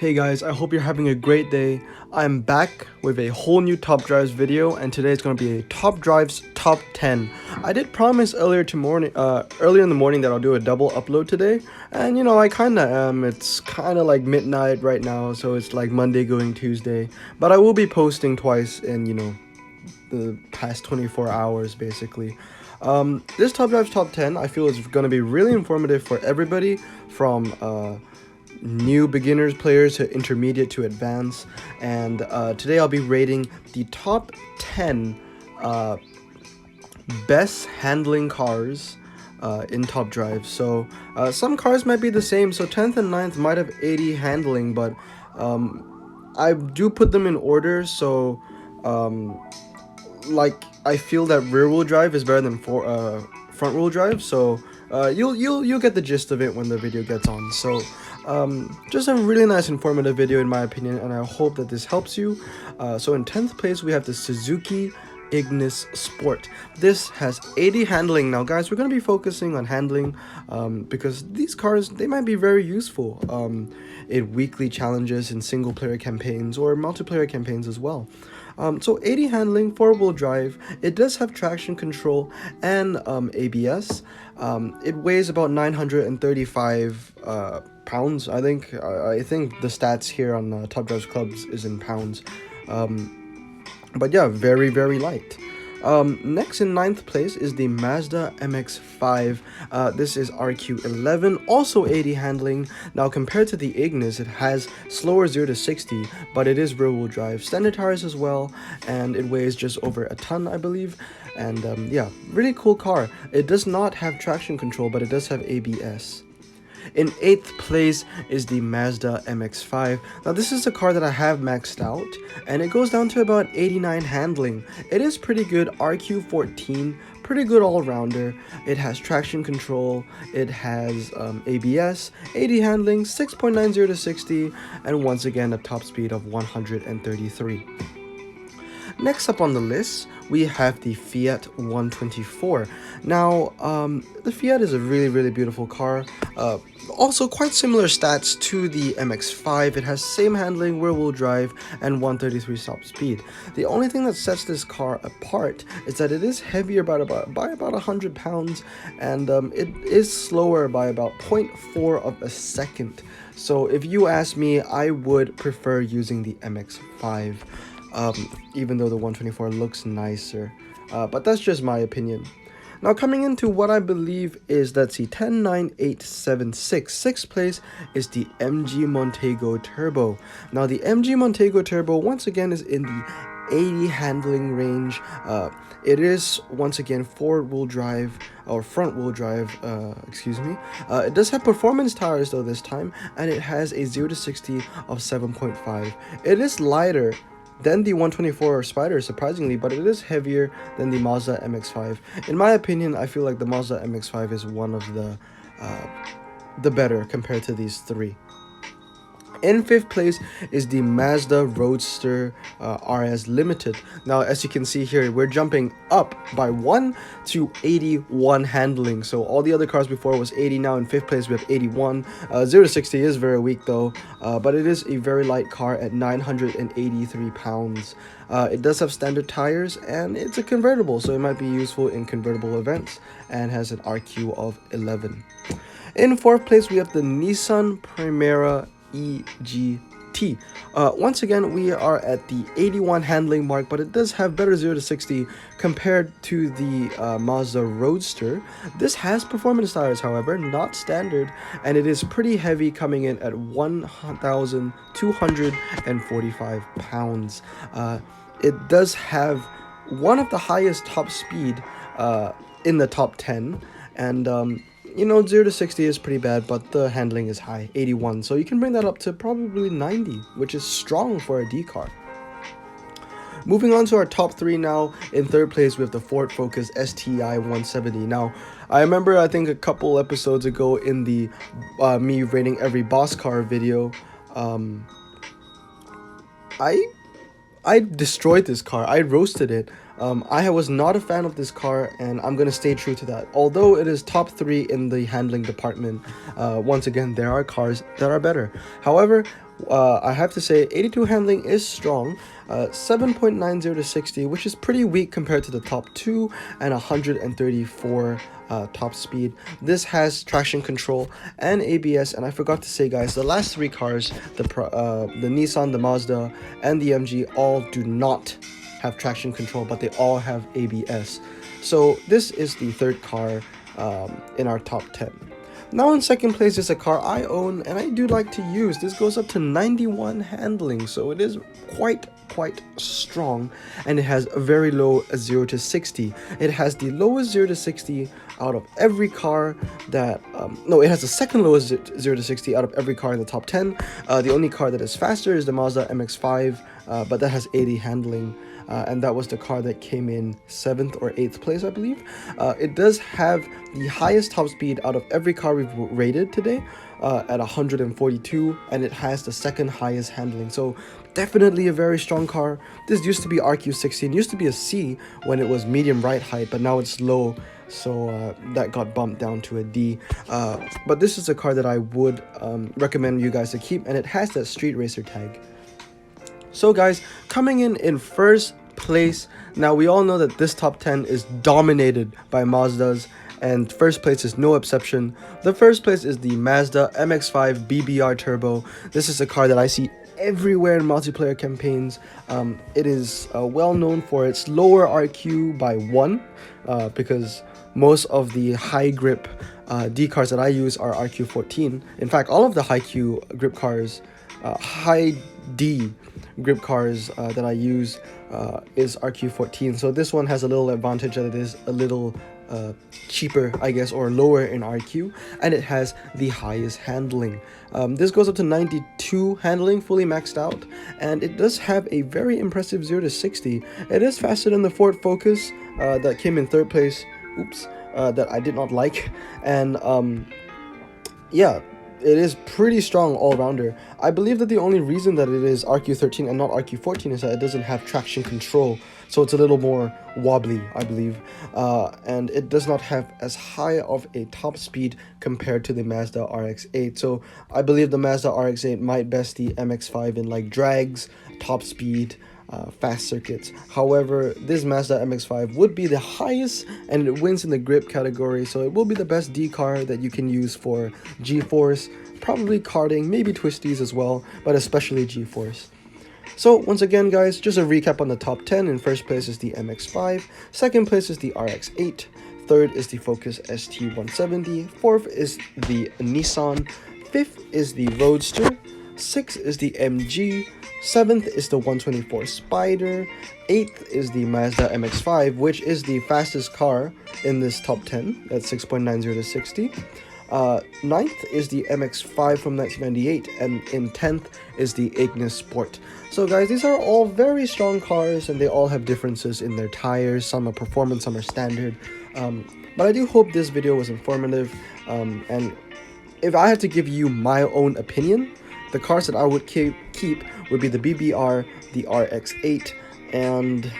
Hey guys, I hope you're having a great day. I'm back with a whole new top drives video, and today is going to be a top drives top 10. I did promise earlier in the morning that I'll do a double upload today, and I kind of am. It's kind of like midnight right now, so it's like Monday going Tuesday, but I will be posting twice in the past 24 hours basically. This top drives top 10 I feel is going to be really informative for everybody from new beginners players to intermediate to advanced, and today I'll be rating the top 10 best handling cars in top drive. So some cars might be the same, so 10th and 9th might have 80 handling, but I do put them in order. So like I feel that rear wheel drive is better than front wheel drive, so you'll get the gist of it when the video gets on. So just a really nice informative video in my opinion, and I hope that this helps you. So in 10th place we have the Suzuki Ignis Sport. This has 80 handling. Now guys, we're going to be focusing on handling because these cars, they might be very useful in weekly challenges, in single player campaigns or multiplayer campaigns as well. So 80 handling, 4-wheel drive. It does have traction control and ABS. It weighs about 935 pounds. I think the stats here on Top Drives Clubs is in pounds. But yeah, very, very light. Next in 9th place is the Mazda MX-5. This is RQ11, also 80 handling. Now compared to the Ignis, it has slower 0 to 60, but it is rear-wheel drive, standard tires as well, and it weighs just over a ton, I believe. And yeah, really cool car. It does not have traction control, but it does have ABS. In 8th place is the Mazda MX-5. Now this is a car that I have maxed out, and it goes down to about 89 handling. It is pretty good, RQ14, pretty good all-rounder. It has traction control, it has ABS, 80 handling, 6.90 to 60, and once again a top speed of 133. Next up on the list, we have the Fiat 124. Now, the Fiat is a really, really beautiful car. Also quite similar stats to the MX-5. It has same handling, rear-wheel drive, and 133 top speed. The only thing that sets this car apart is that it is heavier by about 100 pounds, and it is slower by about 0.4 of a second. So if you ask me, I would prefer using the MX-5. Even though the 124 looks nicer, but that's just my opinion. Now coming into what I believe is, let's see, 109876. 6th place is the MG Montego Turbo. Now the MG Montego Turbo once again is in the 80 handling range. It is once again four-wheel drive or front-wheel drive, excuse me. It does have performance tires though this time, and it has a 0 to 60 of 7.5. It is lighter than the 124 Spider, surprisingly, but it is heavier than the Mazda MX-5. In my opinion, I feel like the Mazda MX-5 is one of the better compared to these three. In 5th place is the Mazda Roadster RS Limited. Now, as you can see here, we're jumping up by 1 to 81 handling. So all the other cars before was 80. Now in 5th place we have 81. 0 to 60 is very weak though, but it is a very light car at 983 pounds. It does have standard tires, and it's a convertible, so it might be useful in convertible events, and has an RQ of 11. In 4th place we have the Nissan Primera EGT. Once again, we are at the 81 handling mark, but it does have better 0 to 60 compared to the Mazda Roadster. This has performance tires, however, not standard, and it is pretty heavy, coming in at 1,245 pounds. It does have one of the highest top speed in the top 10, and 0 to 60 is pretty bad, but the handling is high, 81. So you can bring that up to probably 90, which is strong for a D car. Moving on to our top 3 now. In 3rd place, we have the Ford Focus STI 170. Now, I remember, I think a couple episodes ago in the me rating every boss car video, I destroyed this car. I roasted it. I was not a fan of this car, and I'm going to stay true to that. Although it is top 3 in the handling department, once again, there are cars that are better. However, I have to say 82 handling is strong, 7.90 to 60, which is pretty weak compared to the top 2, and 134 top speed. This has traction control and ABS, and I forgot to say, guys, the last 3 cars, the Nissan, the Mazda, and the MG, all do not have traction control, but they all have ABS. So this is the third car in our top 10. Now in second place is a car I own and I do like to use. This goes up to 91 handling, so it is quite strong, and it has a very low 0 to 60. It has the lowest 0 to 60 out of every car that no, it has the second lowest 0 to 60 out of every car in the top 10. The only car that is faster is the Mazda MX-5, but that has 80 handling. And that was the car that came in 7th or 8th place, I believe. It does have the highest top speed out of every car we've rated today, at 142, and it has the second highest handling. So definitely a very strong car. This used to be RQ16, used to be a C when it was medium ride height, but now it's low, so that got bumped down to a D. But this is a car that I would recommend you guys to keep, and it has that street racer tag. So guys, coming in first place, now we all know that this top 10 is dominated by Mazdas, and first place is no exception. The first place is the Mazda MX-5 BBR Turbo. This is a car that I see everywhere in multiplayer campaigns. It is well known for its lower RQ by 1, because most of the high grip D cars that I use are RQ14. In fact, all of the high Q grip cars, high D grip cars that I use is RQ14. So this one has a little advantage that it is a little cheaper, I guess, or lower in RQ, and it has the highest handling. This goes up to 92 handling, fully maxed out, and it does have a very impressive 0 to 60. It is faster than the Ford Focus that came in 3rd place. Oops, that I did not like, and yeah, it is pretty strong all-rounder. I believe that the only reason that it is RQ13 and not RQ14 is that it doesn't have traction control, so it's a little more wobbly, I believe, and it does not have as high of a top speed compared to the Mazda RX-8. So I believe the Mazda RX-8 might best the MX-5 in like drags, top speed, fast circuits. However, this Mazda MX-5 would be the highest, and it wins in the grip category, so it will be the best D car that you can use for G-Force, probably karting, maybe twisties as well, but especially G-Force. So once again, guys, just a recap on the top 10. In first place is the MX-5, second place is the RX-8, third is the Focus ST170, fourth is the Nissan, fifth is the Roadster, 6th is the MG, 7th is the 124 Spider, 8th is the Mazda MX-5, which is the fastest car in this top 10 at 6.90 to 60. 9th is the MX-5 from 1998, and in 10th is the Ignis Sport. So guys, these are all very strong cars, and they all have differences in their tires. Some are performance, some are standard. But I do hope this video was informative, and if I had to give you my own opinion, the cars that I would keep would be the BBR, the RX-8, and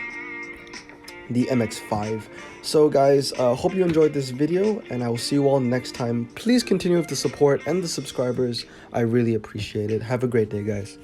the MX-5. So guys, hope you enjoyed this video, and I will see you all next time. Please continue with the support and the subscribers. I really appreciate it. Have a great day, guys.